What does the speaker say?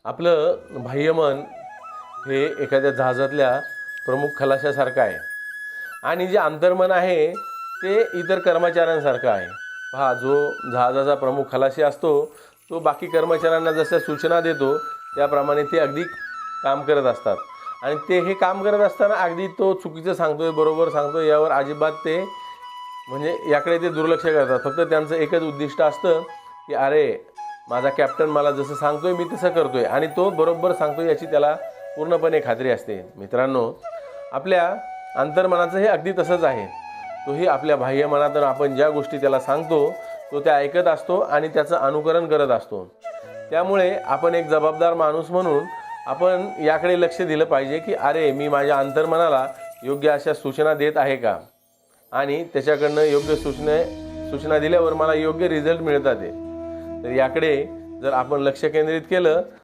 आपलं बाह्यमन हे एखाद्या जहाजातल्या प्रमुख खलाशासारखं आहे आणि जे अंतर्मन आहे ते इतर कर्मचाऱ्यांसारखं आहे। पहा, जो जहाजाचा प्रमुख खलाशी असतो तो बाकी कर्मचाऱ्यांना जशा सूचना देतो त्याप्रमाणे ते अगदी काम करत असतात आणि ते हे काम करत असताना अगदी तो चुकीचं सांगतोय बरोबर सांगतोय यावर अजिबात ते म्हणजे याकडे ते दुर्लक्ष करतात। फक्त त्यांचं एकच उद्दिष्ट असतं की अरे माझा कॅप्टन मला जसं सांगतोय मी तसं करतोय आणि तो बरोबर सांगतोय याची त्याला पूर्णपणे खात्री असते। मित्रांनो, आपल्या अंतर्मनाचं हे अगदी तसंच आहे। तोही आपल्या बाह्य मनातून आपण ज्या गोष्टी त्याला सांगतो तो त्या ऐकत असतो आणि त्याचं अनुकरण करत असतो। त्यामुळे आपण एक जबाबदार माणूस म्हणून आपण याकडे लक्ष दिलं पाहिजे की अरे मी माझ्या अंतर्मनाला योग्य अशा सूचना देत आहे का आणि त्याच्याकडनं योग्य सूचना दिल्यावर मला योग्य रिझल्ट मिळतात। तर याकडे जर आपण लक्ष केंद्रित केलं